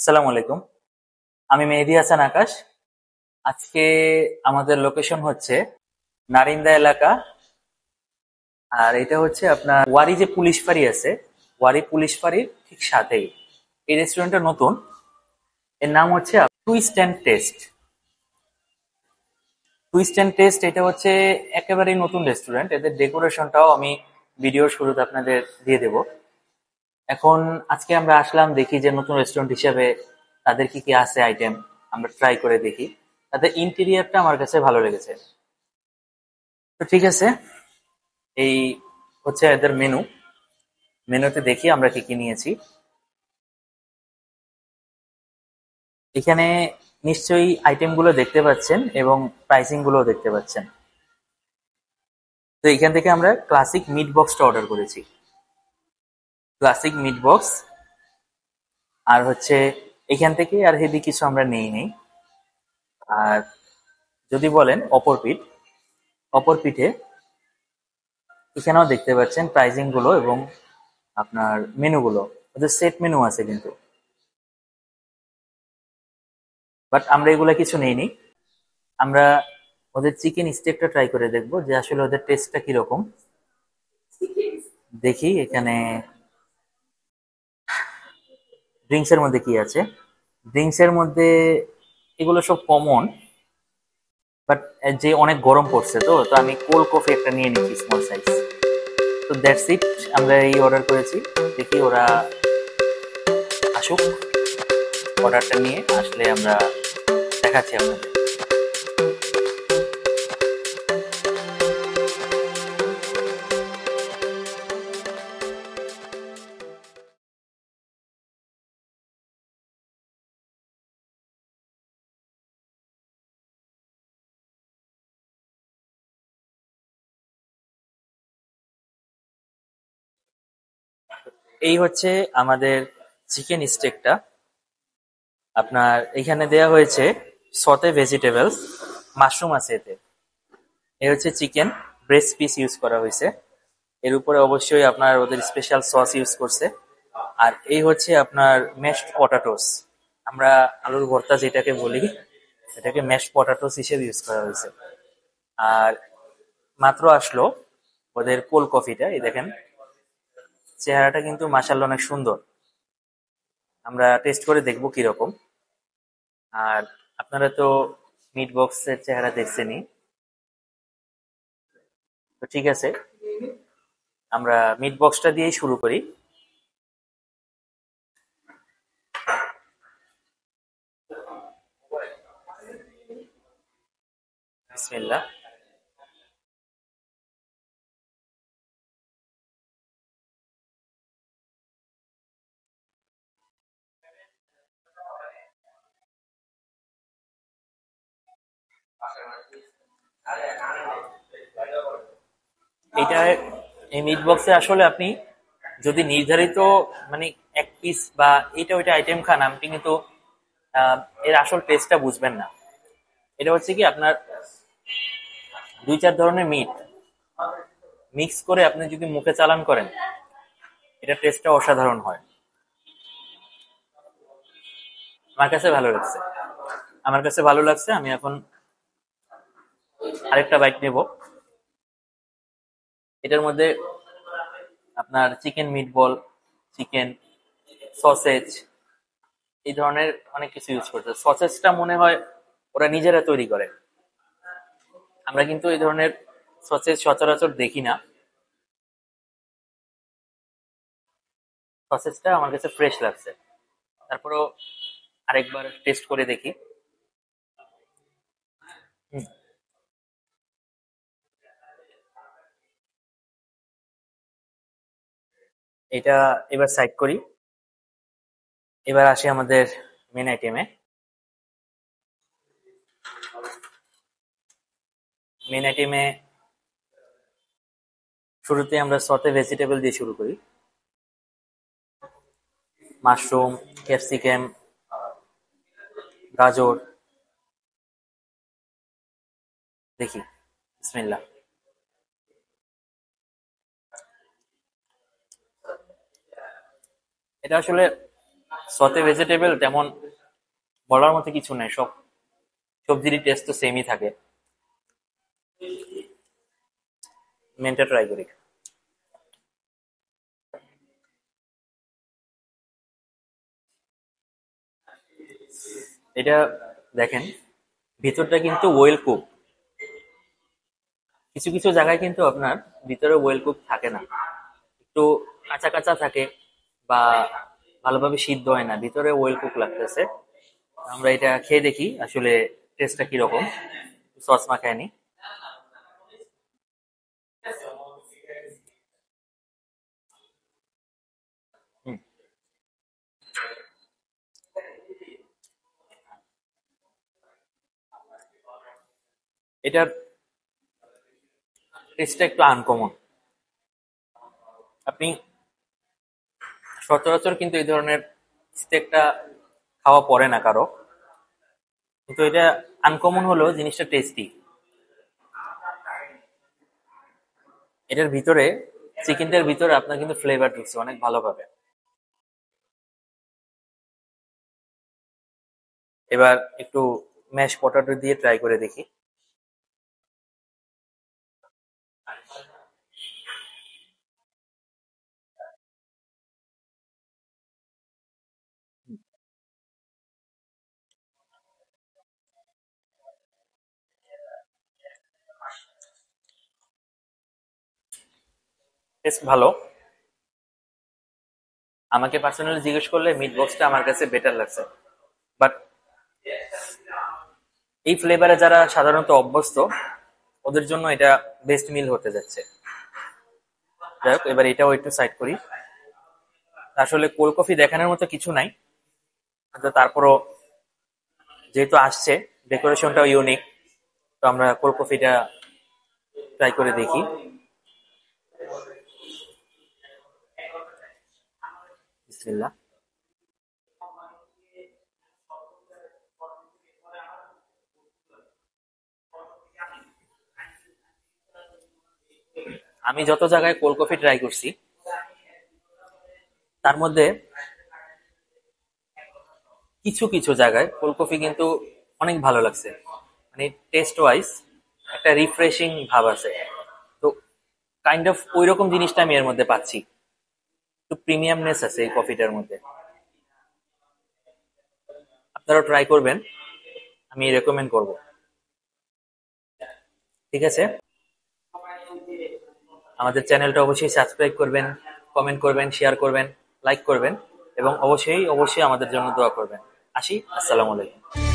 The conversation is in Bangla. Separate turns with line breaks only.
আসসালামু আলাইকুম। আমি মেহেদী হাসান আকাশ। আজকে আমাদের লোকেশন হচ্ছে নারিন্দা এলাকা। আর এটা হচ্ছে আপনার ওয়ারি যে পুলিশ ফাঁড়ি আছে, ওয়ারি পুলিশ ফাঁড়ির ঠিক সাথেই। এই রেস্টুরেন্টটা নতুন। এর নাম হচ্ছে twist and test. Twist and test এটা হচ্ছে একেবারেই নতুন রেস্টুরেন্ট। এদের ডেকোরেশনটাও আমি ভিডিওর শুরুতে আপনাদের দিয়ে দেব। এখন আজকে আমরা আসলাম, দেখি যে নতুন রেস্টুরেন্ট হিসেবে তাদের কি কি আছে আইটেম, আমরা ট্রাই করে দেখি। তাদের ইন্টেরিয়ারটা আমার কাছে ভালো লেগেছে। তো ঠিক আছে, এই হচ্ছে এদের মেনু। মেনুতে দেখি আমরা কি কি নিয়েছি। এখানে নিশ্চয়ই আইটেম গুলো দেখতে পাচ্ছেন এবং প্রাইসিং গুলো দেখতে পাচ্ছেন। তো এখান থেকে আমরা ক্লাসিক মিট বক্সটা অর্ডার করেছি। Classic meat box. আর হচ্ছে এখান থেকে আর হেভি কিছু আমরা নেই। আর যদি বলেন অপর পিঠে এখানেও দেখতে পাচ্ছেন প্রাইসিং গুলো এবং আপনার মেনুগুলো। ওদের সেট মেনু আছে কিন্তু, বাট আমরা এগুলা কিছু নেইনি। আমরা ওদের চিকেন স্টেকটা ট্রাই করে দেখবো যে আসলে ওদের টেস্টটা কিরকম। দেখি এখানে ড্রিঙ্কস এর মধ্যে কি আছে। ড্রিঙ্কস এর মধ্যে এগুলো সব কমন, বাট যে অনেক গরম পড়ছে, তো তো আমি কোল্ড কফি একটা নিয়ে নিচ্ছি স্মল সাইজ। তো দ্যাটস ইট, আমরা এই অর্ডার করেছি। দেখি ওরা আসুক, অর্ডারটা নিয়ে আসলে আমরা দেখাচ্ছি আপনাদের। এই হচ্ছে আমাদের চিকেন স্টেকটা। আপনার এখানে দেয়া হয়েছে সতে ভেজিটেবলস, মাশরুম আছে এতে। এই হচ্ছে চিকেন ব্রেস্ট পিস ইউজ করা হয়েছে। এর উপরে অবশ্যই আপনার ওদের স্পেশাল সস ইউজ করছে। আর এই হচ্ছে আপনার ম্যাশড পটাটোস, আমরা আলুর ভর্তা যেটাকে বলি, এটাকে ম্যাশড পটাটোস হিসেবে ইউজ করা হয়েছে। আর মাত্র আসলো ওদের কোল্ড কফিটা, এই দেখেন চেহারাটা কিন্তু মাশাআল্লাহ অনেক সুন্দর। আমরা টেস্ট করে দেখবো কিরকম। আর আপনারা তো মিট বক্সের চেহারা দেখছেনই। তো ঠিক আছে, আমরা মিট বক্সটা দিয়েই শুরু করি। বিসমিল্লাহ। এটা এই মিট বক্সে আসলে আপনি যদি নির্ধারিত মানে এক পিস বা এটা ওইটা আইটেম খান, আপনি কিন্তু আহ, এর আসল টেস্টটা বুঝবেন না। এটা হচ্ছে কি আপনার দুই চার ধরনের মিট মিক্স করে আপনি যদি মুখে চালান করেন, এটা টেস্টটা অসাধারণ হয়। আমার কাছে ভালো লাগছে। আমার কাছে ভালো লাগছে। আমি এখন আরেকটা বাইট নেব। এটার মধ্যে আপনার চিকেন মিট বল, চিকেন সসেজ, এই ধরনের অনেক কিছু ইউজ করছে। সসেজটা মনে হয় ওরা নিজেরা তৈরি করে। আমরা কিন্তু এই ধরনের সসেজ সচরাচর দেখি না। সসেজটা আমার কাছে ফ্রেশ লাগছে। তারপরেও আরেকবার টেস্ট করে দেখি। হুম, এটা এবার সাইড করি। এবার আসি আমাদের মেন আইটেমে। মেন আইটেমে শুরুতে আমরা সতে ভেজিটেবল দিয়ে শুরু করি। মাশরুম, ক্যাপসিকাম, গাজর। দেখি, বিসমিল্লাহ। এটা আসলে সতে ভেজিটেবল তেমন বলার মতো কিছু নাই, সব সবজিরই টেস্ট তো সেমই থাকে। মেনটা ট্রাই করি। এটা দেখেন, ভিতরটা কিন্তু ওয়েল কুক। কিছু কিছু জায়গায় কিন্তু আপনার ভিতরে ওয়েল কুক থাকে না, একটু কাঁচা কাঁচা থাকে বা ভালোভাবে সিদ্ধ হয় না, ভিতরে ওয়েল কুক লাগতেছে। আমরা এটা খেয়ে দেখি আসলে টেস্টটা কিরকম। সস মাখায় নি। হুম, এটার টেস্টটা একটু আনকমন। আপনি সচরাচর কিন্তু এই ধরনের স্টেকটা খাওয়া পড়ে না কারো, কিন্তু এটা আনকমন হলেও জিনিসটা টেস্টি। এটার ভিতরে, চিকেনটার ভিতরে আপনার কিন্তু ফ্লেভার ঢুকছে অনেক ভালোভাবে। এবার একটু ম্যাশ পটাটো দিয়ে ট্রাই করে দেখি। টেস্ট ভালো। আমাকে পার্সোনালি জিজ্ঞেস করলে মিট বক্সটা আমার কাছে বেটার লাগছে, বাট এই ফ্লেভারে যারা সাধারণত অভ্যস্ত ওদের জন্য এটা বেস্ট মিল হতে যাচ্ছে। যাই হোক, এবার এটাও একটু সাইড করি। আসলে কোল্ড কফি দেখানোর মতো কিছু নাই, কিন্তু তারপরও যেহেতু আসছে, ডেকোরেশনটাও ইউনিক, তো আমরা কোল্ড কফিটা ট্রাই করে দেখি। বিসমিল্লাহ। আমি যত জায়গায় কোল্ড কফি ট্রাই করছি তার মধ্যে কিছু কিছু জায়গায় কোল্ড কফি কিন্তু অনেক ভালো লাগছে, মানে টেস্ট ওয়াইজ একটা রিফ্রেশিং ভাব আছে। তো কাইন্ড অফ ওই রকম জিনিসটা আমি এর মধ্যে পাচ্ছি, একটু প্রিমিয়ামনেস আছে এই কফিটার মধ্যে। আপনারাও ট্রাই করবেন, আমি রেকমেন্ড করব। ঠিক আছে, আমাদের চ্যানেলটা অবশ্যই সাবস্ক্রাইব করবেন, কমেন্ট করবেন, শেয়ার করবেন, লাইক করবেন এবং অবশ্যই অবশ্যই আমাদের জন্য দোয়া করবেন। আসি, আসসালামু আলাইকুম।